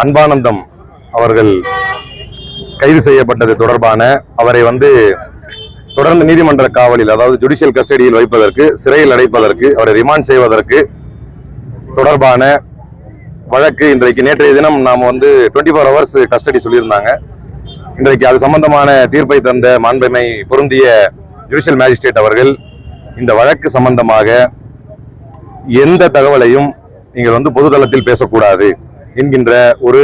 அன்பானந்தம் அவர்கள் கைது செய்யப்பட்டது தொடர்பான அவரை தொடர்ந்து நீதிமன்ற காவலில், அதாவது ஜுடிஷியல் கஸ்டடியில் வைப்பதற்கு, சிறையில் அடைப்பதற்கு, அவரை ரிமாண்ட் செய்வதற்கு தொடர்பான வழக்கு இன்றைக்கு நேற்றைய தினம் நாம் 24 ஹவர்ஸ் கஸ்டடி சொல்லியிருந்தாங்க. இன்றைக்கு அது சம்பந்தமான தீர்ப்பை தந்த மாண்புமை பொருந்திய ஜுடிஷியல் மேஜிஸ்ட்ரேட் அவர்கள் இந்த வழக்கு சம்பந்தமாக எந்த தகவலையும் நீங்கள் பொதுதளத்தில் பேசக்கூடாது என்கின்ற ஒரு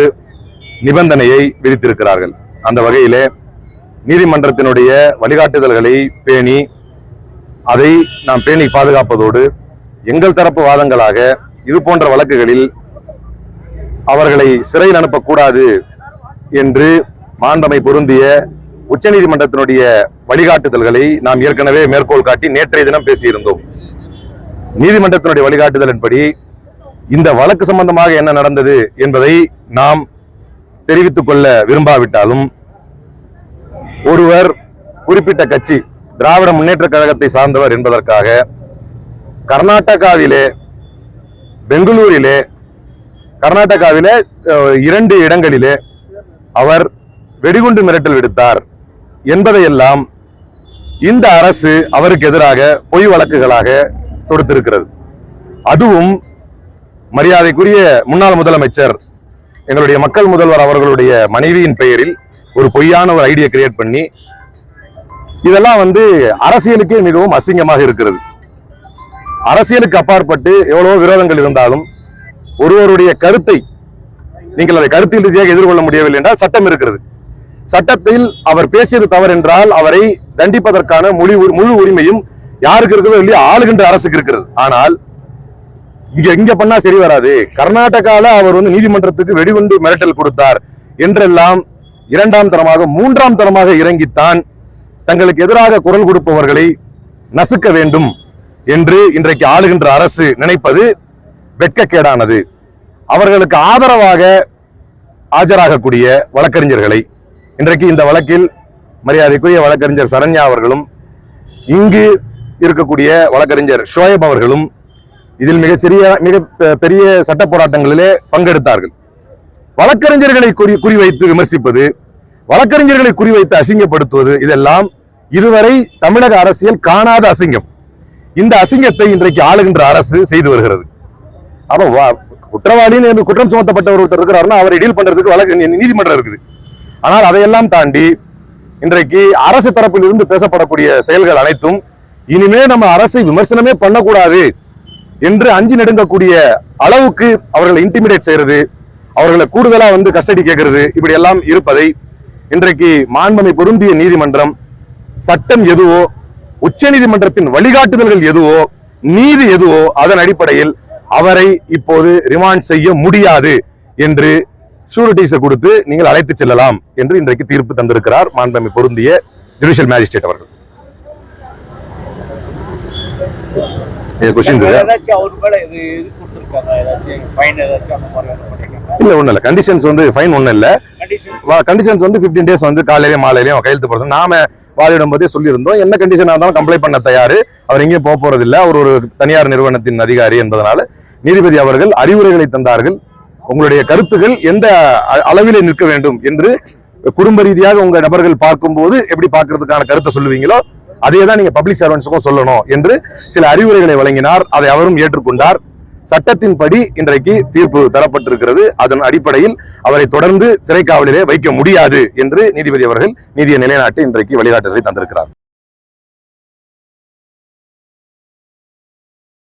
நிபந்தனையை விதித்திருக்கிறார்கள். அந்த வகையிலே நீதிமன்றத்தினுடைய வழிகாட்டுதல்களை பேணி அதை நாம் பேணி பாதுகாப்பதோடு எங்கள் தரப்பு வாதங்களாக இது போன்ற வழக்குகளில் அவர்களை சிறையில் அனுப்பக்கூடாது என்று மாண்புமை பொருந்திய உச்சநீதிமன்றத்தினுடைய வழிகாட்டுதல்களை நாம் ஏற்கனவே மேற்கோள் காட்டி நேற்றைய தினம் பேசியிருந்தோம். நீதிமன்றத்தினுடைய வழிகாட்டுதலின்படி இந்த வழக்கு சம்பந்தமாக என்ன நடந்தது என்பதை நாம் தெரிவித்துக் கொள்ள விரும்பாவிட்டாலும், ஒருவர் குறிப்பிட்ட கட்சி திராவிட முன்னேற்ற கழகத்தை சார்ந்தவர் என்பதற்காக கர்நாடகாவிலே, பெங்களூரிலே, கர்நாடகாவிலே 2 இடங்களிலே அவர் வெடிகுண்டு மிரட்டல் விடுத்தார் என்பதையெல்லாம் இந்த அரசு அவருக்கு எதிராக பொய் வழக்குகளாக தொடுத்திருக்கிறது. அதுவும் மரியாதைக்குரிய முன்னாள் முதலமைச்சர், எங்களுடைய மக்கள் முதல்வர் அவர்களுடைய மனைவியின் பெயரில் ஒரு பொய்யான ஒரு ஐடியா கிரியேட் பண்ணி, இதெல்லாம் அரசியலுக்கே மிகவும் அசிங்கமாக இருக்கிறது. அரசியலுக்கு அப்பாற்பட்டு எவ்வளவோ விரோதங்கள் இருந்தாலும் ஒருவருடைய கருத்தை நீங்கள் அதை கருத்தியல் ரீதியாக எதிர்கொள்ள முடியவில்லை என்றால் சட்டம் இருக்கிறது. சட்டத்தில் அவர் பேசியது தவறு என்றால் அவரை தண்டிப்பதற்கான முழு உரிமையும் யாருக்கு இருக்கிறதோ இல்லையா, ஆளுகின்ற அரசுக்கு இருக்கிறது. ஆனால் இங்க பண்ணா சரி வராது. கர்நாடகால அவர் நீதிமன்றத்துக்கு வெடிகுண்டு மிரட்டல் கொடுத்தார் என்றெல்லாம் 2ஆம் தரமாக 3ஆம் தரமாக இறங்கித்தான் தங்களுக்கு எதிராக குரல் கொடுப்பவர்களை நசுக்க வேண்டும் என்று இன்றைக்கு ஆளுகின்ற அரசு நினைப்பது வெட்கக்கேடானது. அவர்களுக்கு ஆதரவாக ஆஜராகக்கூடிய வழக்கறிஞர்களை, இன்றைக்கு இந்த வழக்கில் மரியாதைக்குரிய வழக்கறிஞர் சரண்யா அவர்களும் இங்கு இருக்கக்கூடிய வழக்கறிஞர் ஷோயப் அவர்களும் இதில் மிக பெரிய சட்ட போராட்டங்களிலே பங்கெடுத்தார்கள். வழக்கறிஞர்களை குறிவைத்து விமர்சிப்பது, வழக்கறிஞர்களை குறிவைத்து அசிங்கப்படுத்துவது, இதெல்லாம் இதுவரை தமிழக அரசியல் காணாத அசிங்கம். இந்த அசிங்கத்தை இன்றைக்கு ஆளுகின்ற அரசு செய்து வருகிறது. அப்ப குற்றவாளின்னு குற்றம் சுமத்தப்பட்ட ஒருத்தர் இருக்கிறாருன்னா அவரை டீல் பண்றதுக்கு நீதிமன்றம் இருக்குது. ஆனால் அதையெல்லாம் தாண்டி இன்றைக்கு அரசு தரப்பில் இருந்து பேசப்படக்கூடிய செயல்கள் அனைத்தும் இனிமே நம்ம அரசை விமர்சனமே பண்ணக்கூடாது என்று அஞ்சி நடுங்கக்கூடிய அளவுக்கு அவர்களை இன்டிமிடேட் செய்யறது, அவர்களை கூடுதலா கஸ்டடி கேட்கறது, இப்படி எல்லாம் இருப்பதை இன்றைக்கு மாண்புமை பொருந்திய நீதிமன்றம் சட்டம் எதுவோ, உச்ச நீதிமன்றத்தின் வழிகாட்டுதல்கள் எதுவோ, நீதி எதுவோ அதன் அடிப்படையில் அவரை இப்போது ரிமாண்ட் செய்ய முடியாது என்று ஷூரிட்டிஸை கொடுத்து நீங்கள் அழைத்து செல்லலாம் என்று இன்றைக்கு தீர்ப்பு தந்திருக்கிறார் மாண்புமை பொருந்திய ஜுடிஷியல் மேஜிஸ்ட்ரேட் அவர்கள். இல்ல ஒண்ணு இல்ல, கண்டிஷன்ஸ் ஃபைன் ஒண்ணு இல்ல. கண்டிஷன்ஸ் 15 டேஸ் காலையிலயும் மாலையிலயும் கையெழுத்து போடுறது. நாம வாதிடும் போதே சொல்லியிருந்தோம், என்ன கண்டிஷனா இருந்தாலும் கம்ப்ளைண்ட் பண்ண தயாரு, அவர் எங்கேயும் போக போறது இல்ல, அவர் ஒரு தனியார் நிறுவனத்தின் அதிகாரி என்பதனால நீதிபதி அவர்கள் அறிவுரைகளை தந்தார்கள். உங்களுடைய கருத்துக்கள் எந்த அளவிலே நிற்க வேண்டும் என்று குடும்ப ரீதியாக உங்க நபர்கள் பார்க்கும்போது எப்படி பார்க்கறதுக்கான கருத்தை சொல்லுவீங்களோ அதே தான் நீங்க பப்ளிக் சர்வன்ட்ஸுக்கும் சொல்லணும் என்று சில அறிவுரைகளை வழங்கினார். அதை அவரும் ஏற்றுக்கொண்டார். சட்டத்தின்படி இன்றைக்கு தீர்ப்பு தரப்பட்டிருக்கிறது. அதன் அடிப்படையில் அவரை தொடர்ந்து சிறை காவலிலே வைக்க முடியாது என்று நீதிபதி அவர்கள் நீதியை நிலைநாட்டி இன்றைக்கு வழிகாட்டுதலை தந்திருக்கிறார்.